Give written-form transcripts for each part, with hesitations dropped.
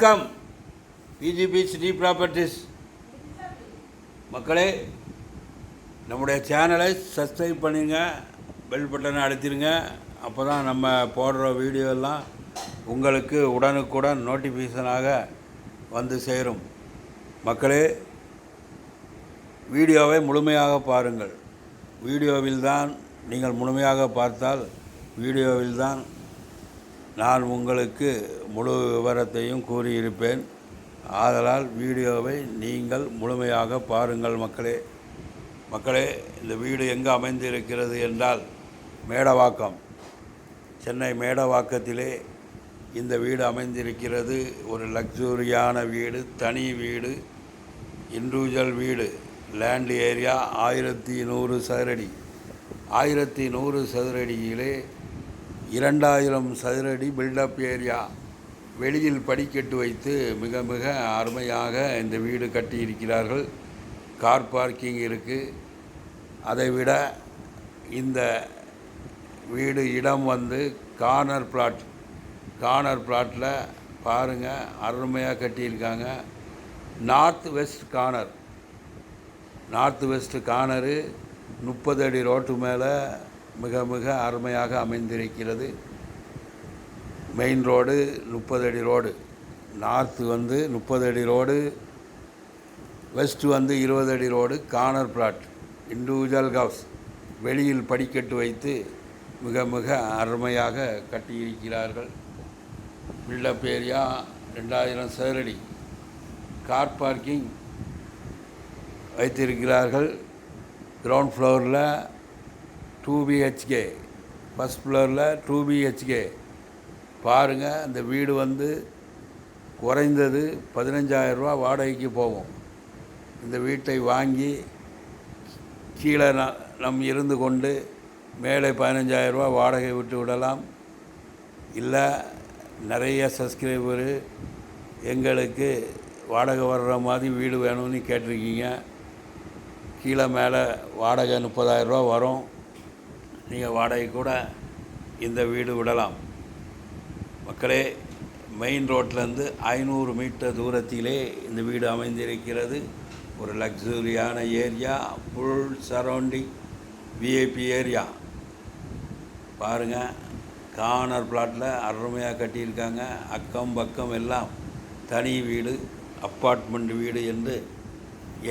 வணக்கம். PGP city properties மக்களே, நம்முடைய சேனலை சப்ஸ்கிரைப் பண்ணுங்க, பெல் பட்டனை அழுத்திடுங்க. அப்போ தான் நம்ம போடுற வீடியோலாம் உங்களுக்கு உடனுக்குடன் நோட்டிஃபிகேஷனாக வந்து சேரும். மக்களே, வீடியோவை முழுமையாக பாருங்கள். வீடியோவில்தான் நீங்கள் முழுமையாக பார்த்தால் வீடியோவில்தான் நான் உங்களுக்கு முழு விவரத்தையும் கூறியிருப்பேன். ஆதலால் வீடியோவை நீங்கள் முழுமையாக பாருங்கள். மக்களே, இந்த வீடு எங்கே அமைந்திருக்கிறது என்றால் மேடவாக்கம், சென்னை மேடவாக்கத்திலே இந்த வீடு அமைந்திருக்கிறது. ஒரு லக்ஸூரியான வீடு, தனி வீடு, இண்டிவிஜுவல் வீடு. லேண்ட் ஏரியா 1100 சதுரடி. 1100 சதுரடியிலே 2000 சதுரடி பில்டப் ஏரியா. வெளியில் படிக்கட்டு வைத்து மிக மிக அருமையாக இந்த வீடு கட்டியிருக்கிறார்கள். கார் பார்க்கிங் இருக்குது. அதைவிட இந்த வீடு இடம் வந்து கார்னர் பிளாட்டில் பாருங்கள், அருமையாக கட்டியிருக்காங்க. நார்த் வெஸ்ட் கார்னரு 30 அடி ரோட்டு மேலே மிக மிக அருமையாக அமைந்திருக்கிறது. மெயின் ரோடு 30 அடி ரோடு, நார்த்து வந்து 30 அடி ரோடு, வெஸ்ட்டு வந்து 20 அடி road. Corner plot, individual house. வெளியில் படிக்கட்டு வைத்து மிக மிக அருமையாக கட்டியிருக்கிறார்கள். பில்டப் ஏரியா 2000 சதுரடி. கார் பார்க்கிங் வைத்திருக்கிறார்கள். கிரவுண்ட் ஃப்ளோரில் 2 BHK, ஃபஸ்ட் ஃப்ளோரில் 2 BHK. பாருங்கள், அந்த வீடு வந்து குறைந்தது 15,000 ரூபா வாடகைக்கு போகும். இந்த வீட்டை வாங்கி கீழே நம் இருந்து கொண்டு மேலே 15,000 ரூபா வாடகை விட்டு விடலாம். இல்லை, நிறைய சப்ஸ்கிரைபரு எங்களுக்கு வாடகை வர்ற மாதிரி வீடு வேணும்னு கேட்டிருக்கீங்க. கீழே மேலே வாடகை 30,000 ரூபா வரும். நீங்கள் வாடகை கூட இந்த வீடு விடலாம். மக்களே, மெயின் ரோட்லேருந்து 500 மீட்டர் தூரத்திலே இந்த வீடு அமைந்திருக்கிறது. ஒரு லக்ஸூரியான area, full surrounding VIP area. பாருங்கள், கார்னர் பிளாட்டில் அருமையாக கட்டியிருக்காங்க. அக்கம் பக்கம் எல்லாம் தனி வீடு, அப்பார்ட்மெண்ட் வீடு என்று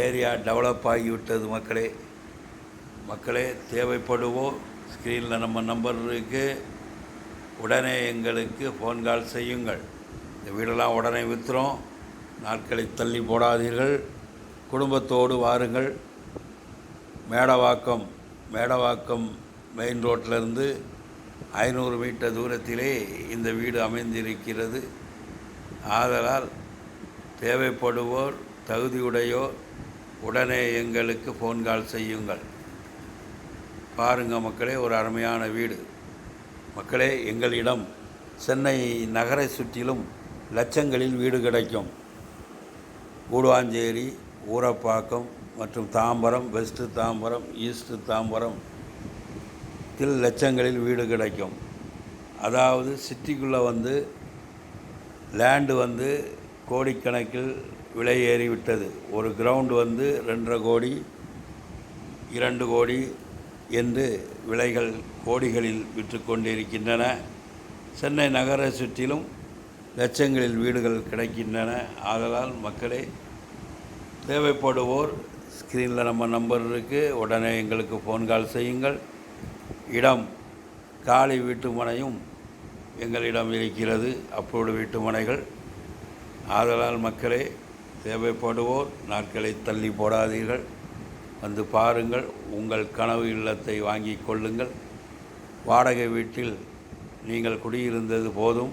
ஏரியா டெவலப் ஆகிவிட்டது. மக்களே, தேவைப்படுவோம். ஸ்க்ரீனில் நம்ம நம்பர் இருக்குது. உடனே எங்களுக்கு ஃபோன் கால் செய்யுங்கள். இந்த வீடெல்லாம் உடனே விற்றுறோம். நாட்களை தள்ளி போடாதீர்கள். குடும்பத்தோடு வாருங்கள். மேடவாக்கம் மெயின் ரோட்டிலிருந்து 500 மீட்டர் தூரத்திலே இந்த வீடு அமைந்திருக்கிறது. ஆதலால் தேவைப்படுவோர், தகுதியுடையோர் உடனே எங்களுக்கு ஃபோன் கால் செய்யுங்கள். பாருங்கள் மக்களே, ஒரு அருமையான வீடு. மக்களே, எங்களிடம் சென்னை நகரை சுற்றிலும் லட்சங்களில் வீடு கிடைக்கும். கூடுவாஞ்சேரி, ஊரப்பாக்கம் மற்றும் தாம்பரம், வெஸ்ட்டு தாம்பரம், ஈஸ்ட்டு தாம்பரம் லட்சங்களில் வீடு கிடைக்கும். அதாவது சிட்டிக்குள்ளே வந்து லேண்டு வந்து கோடிக்கணக்கில் விலை ஏறிவிட்டது. ஒரு கிரவுண்டு வந்து 2.5 கோடி, 2 கோடி என்று விலைகள் கோடிகளில் விற்று கொண்டிருக்கின்றன. சென்னை நகரை சுற்றிலும் லட்சங்களில் வீடுகள் கிடைக்கின்றன. ஆதலால் மக்களே, தேவைப்படுவோர் ஸ்க்ரீனில் நம்ம நம்பர் இருக்குது. உடனே எங்களுக்கு ஃபோன் கால் செய்யுங்கள். இடம் காலி வீட்டு மனையும் எங்களிடம் இருக்கிறது, அப்ரூவ்டு வீட்டு மனைகள். ஆதலால் மக்களே, தேவைப்படுவோர் நாட்களை தள்ளி போடாதீர்கள். வந்து பாருங்கள். உங்கள் கனவு இல்லத்தை வாங்கி கொள்ளுங்கள். வாடகை வீட்டில் நீங்கள் குடியிருந்தது போதும்.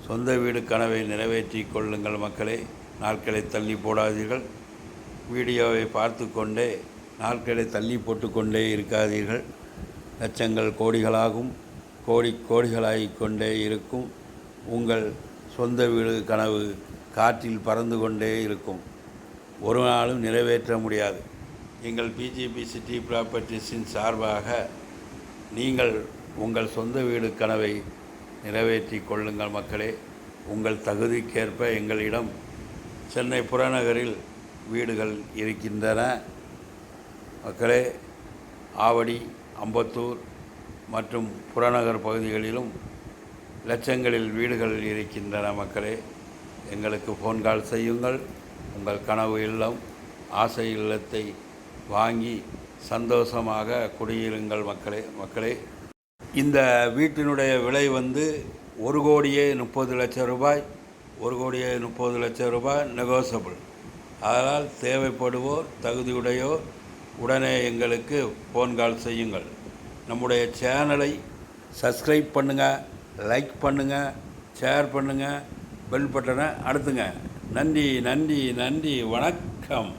சொந்த வீடு கனவை நிறைவேற்றி கொள்ளுங்கள். மக்களே, நாட்களை தள்ளி போடாதீர்கள். வீடியோவை பார்த்து கொண்டே நாட்களை தள்ளி போட்டுக்கொண்டே இருக்காதீர்கள். லட்சங்கள் கோடிகளாகும், கோடிகளாகிக் கொண்டே இருக்கும். உங்கள் சொந்த வீடு கனவு காற்றில் பறந்து கொண்டே இருக்கும். ஒரு நாளும் நிறைவேற்ற முடியாது. எங்கள் பிஜிபி சிட்டி ப்ராப்பர்ட்டிஸின் சார்பாக நீங்கள் உங்கள் சொந்த வீடு கனவை நிறைவேற்றி கொள்ளுங்கள். மக்களே, உங்கள் தகுதிக்கேற்ப எங்களிடம் சென்னை புறநகரில் வீடுகள் இருக்கின்றன. மக்களே, ஆவடி, அம்பத்தூர் மற்றும் புறநகர் பகுதிகளிலும் லட்சங்களில் வீடுகள் இருக்கின்றன. மக்களே, எங்களுக்கு ஃபோன் கால் செய்யுங்கள். உங்கள் கனவு இல்லம், ஆசை இல்லத்தை வாங்கி சந்தோஷமாக குடியிருங்கள். மக்களே, இந்த வீட்டினுடைய விலை 1,30,00,000 ரூபாய். 1,30,00,000 ரூபாய் நெகோசபிள். அதனால் தேவைப்படுவோர், தகுதியுடையோர் உடனே எங்களுக்கு ஃபோன் கால் செய்யுங்கள். நம்முடைய சேனலை சப்ஸ்கிரைப் பண்ணுங்கள், லைக் பண்ணுங்கள், ஷேர் பண்ணுங்கள், பெல் பட்டனை அழுத்துங்க. நன்றி, நன்றி, நன்றி. வணக்கம்.